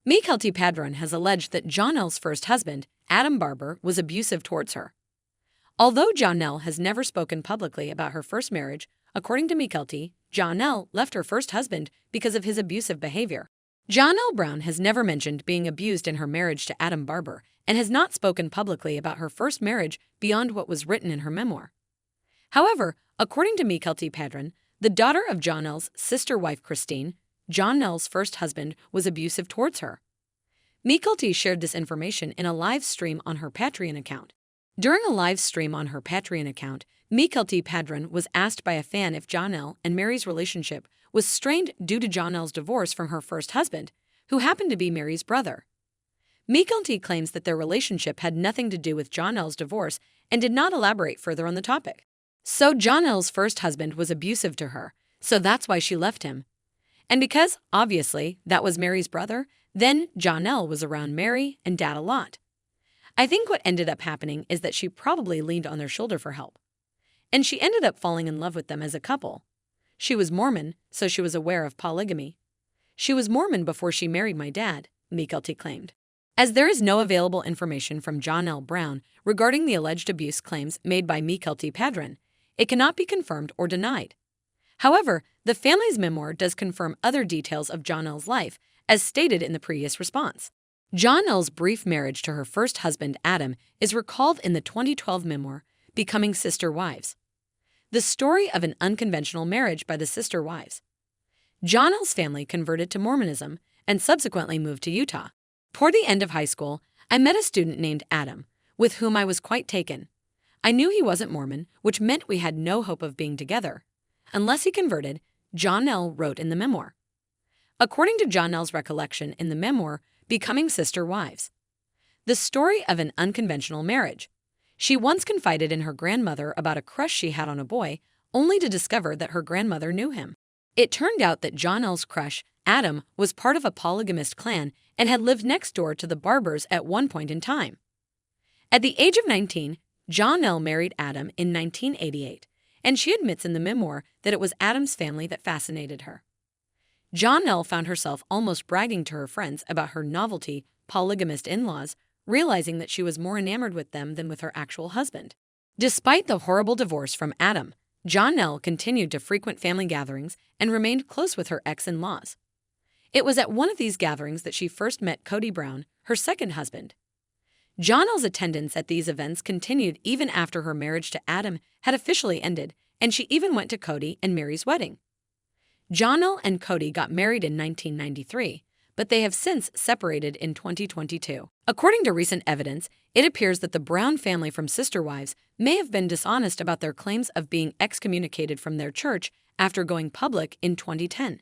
Mykelti Padron has alleged that Janelle's first husband, Adam Barber, was abusive towards her. Although Janelle has never spoken publicly about her first marriage, according to Mykelti, Janelle left her first husband because of his abusive behavior. Janelle Brown has never mentioned being abused in her marriage to Adam Barber and has not spoken publicly about her first marriage beyond what was written in her memoir. However, according to Mykelti Padron, the daughter of Janelle's sister wife Christine, Janelle's first husband was abusive towards her. Mykelti shared this information in a live stream on her Patreon account. During a live stream on her Patreon account, Mykelti Padron was asked by a fan if Janelle and Mary's relationship was strained due to Janelle's divorce from her first husband, who happened to be Mary's brother. Mykelti claims that their relationship had nothing to do with Janelle's divorce and did not elaborate further on the topic. So Janelle's first husband was abusive to her, so that's why she left him. And because, obviously, that was Mary's brother, then Janelle was around Mary and Dad a lot. I think what ended up happening is that she probably leaned on their shoulder for help. And she ended up falling in love with them as a couple. She was Mormon, so she was aware of polygamy. She was Mormon before she married my dad, Mykelti claimed. As there is no available information from Janelle Brown regarding the alleged abuse claims made by Mykelti Padron, it cannot be confirmed or denied. However, the family's memoir does confirm other details of Janelle's life, as stated in the previous response. Janelle's brief marriage to her first husband, Adam, is recalled in the 2012 memoir, Becoming Sister Wives. The story of an unconventional marriage by the sister wives. Janelle's family converted to Mormonism and subsequently moved to Utah. Toward the end of high school, I met a student named Adam, with whom I was quite taken. I knew he wasn't Mormon, which meant we had no hope of being together. Unless he converted, Janelle wrote in the memoir. According to Janelle's recollection in the memoir, Becoming Sister Wives. The story of an unconventional marriage. She once confided in her grandmother about a crush she had on a boy, only to discover that her grandmother knew him. It turned out that Janelle's crush, Adam, was part of a polygamist clan and had lived next door to the Barbers at one point in time. At the age of 19, Janelle married Adam in 1988, and she admits in the memoir that it was Adam's family that fascinated her. Janelle found herself almost bragging to her friends about her novelty, polygamist in-laws, realizing that she was more enamored with them than with her actual husband. Despite the horrible divorce from Adam, Janelle continued to frequent family gatherings and remained close with her ex-in-laws. It was at one of these gatherings that she first met Cody Brown, her second husband. Janelle's attendance at these events continued even after her marriage to Adam had officially ended, and she even went to Cody and Mary's wedding. Janelle and Cody got married in 1993, but they have since separated in 2022. According to recent evidence, it appears that the Brown family from Sister Wives may have been dishonest about their claims of being excommunicated from their church after going public in 2010.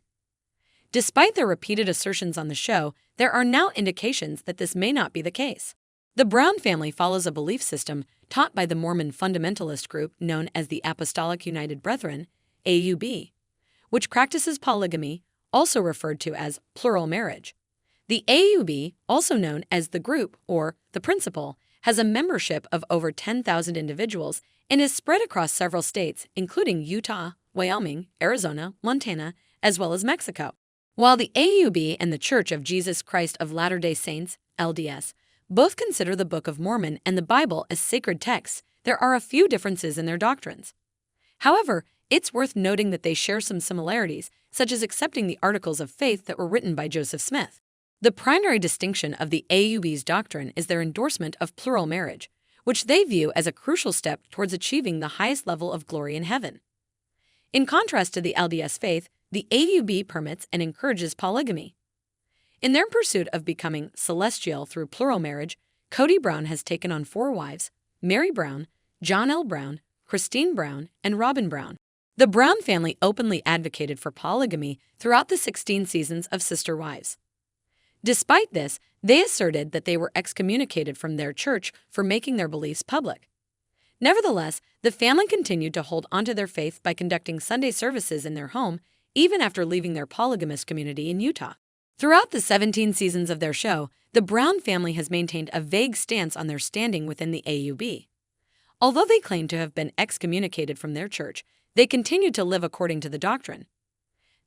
Despite their repeated assertions on the show, there are now indications that this may not be the case. The Brown family follows a belief system taught by the Mormon fundamentalist group known as the Apostolic United Brethren, AUB, which practices polygamy, also referred to as plural marriage. The AUB, also known as the group or the principle, has a membership of over 10,000 individuals and is spread across several states, including Utah, Wyoming, Arizona, Montana, as well as Mexico. While the AUB and the Church of Jesus Christ of Latter-day Saints, LDS, both consider the Book of Mormon and the Bible as sacred texts, there are a few differences in their doctrines. However, it's worth noting that they share some similarities, such as accepting the articles of faith that were written by Joseph Smith. The primary distinction of the AUB's doctrine is their endorsement of plural marriage, which they view as a crucial step towards achieving the highest level of glory in heaven. In contrast to the LDS faith, the AUB permits and encourages polygamy. In their pursuit of becoming celestial through plural marriage, Cody Brown has taken on 4 wives: Mary Brown, Janelle Brown, Christine Brown, and Robin Brown. The Brown family openly advocated for polygamy throughout the 16 seasons of Sister Wives. Despite this, they asserted that they were excommunicated from their church for making their beliefs public. Nevertheless, the family continued to hold onto their faith by conducting Sunday services in their home, even after leaving their polygamist community in Utah. Throughout the 17 seasons of their show, the Brown family has maintained a vague stance on their standing within the AUB. Although they claim to have been excommunicated from their church, they continued to live according to the doctrine.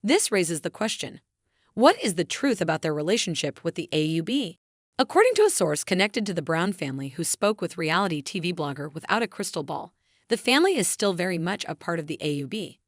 This raises the question, What is the truth about their relationship with the AUB? According to a source connected to the Brown family who spoke with reality TV blogger Without a Crystal Ball, the family is still very much a part of the AUB.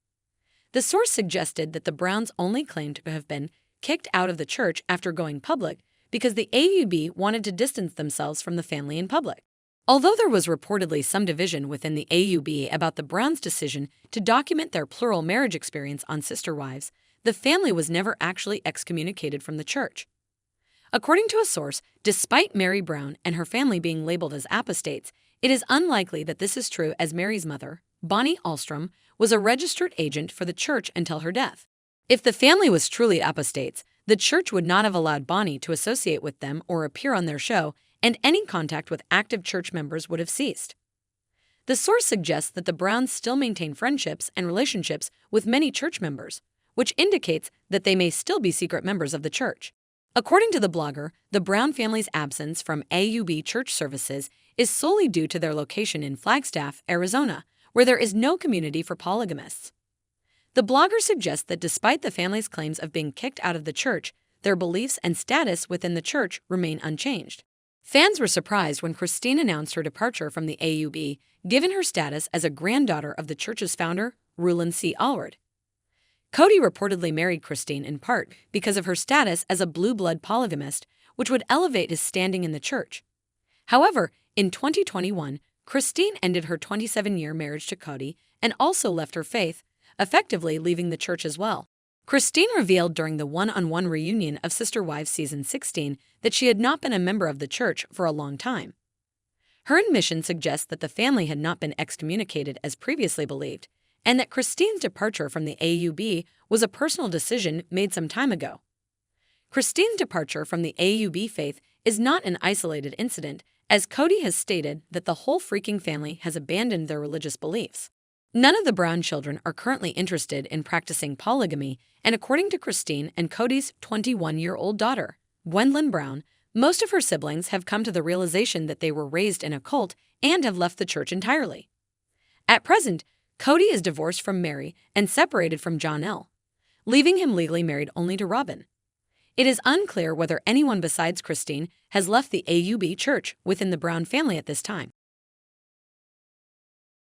The source suggested that the Browns only claimed to have been kicked out of the church after going public because the AUB wanted to distance themselves from the family in public. Although there was reportedly some division within the AUB about the Browns' decision to document their plural marriage experience on sister wives, the family was never actually excommunicated from the church. According to a source, despite Mary Brown and her family being labeled as apostates, it is unlikely that this is true, as Mary's mother, Bonnie Ahlstrom, was a registered agent for the church until her death. If the family was truly apostates, the church would not have allowed Bonnie to associate with them or appear on their show, and any contact with active church members would have ceased. The source suggests that the Browns still maintain friendships and relationships with many church members, which indicates that they may still be secret members of the church. According to the blogger, the Brown family's absence from AUB church services is solely due to their location in Flagstaff, Arizona, where there is no community for polygamists. The blogger suggests that despite the family's claims of being kicked out of the church, their beliefs and status within the church remain unchanged. Fans were surprised when Christine announced her departure from the AUB, given her status as a granddaughter of the church's founder, Rulon C. Allred. Cody reportedly married Christine in part because of her status as a blue-blood polygamist, which would elevate his standing in the church. However, in 2021, Christine ended her 27-year marriage to Cody and also left her faith, effectively leaving the church as well. Christine revealed during the one-on-one reunion of Sister Wives Season 16 that she had not been a member of the church for a long time. Her admission suggests that the family had not been excommunicated as previously believed, and that Christine's departure from the AUB was a personal decision made some time ago. Christine's departure from the AUB faith is not an isolated incident, as Cody has stated that the whole freaking family has abandoned their religious beliefs. None of the Brown children are currently interested in practicing polygamy, and according to Christine and Cody's 21-year-old daughter, Gwendolyn Brown, most of her siblings have come to the realization that they were raised in a cult and have left the church entirely. At present, Cody is divorced from Mary and separated from Janelle, leaving him legally married only to Robin. It is unclear whether anyone besides Christine has left the AUB church within the Brown family at this time.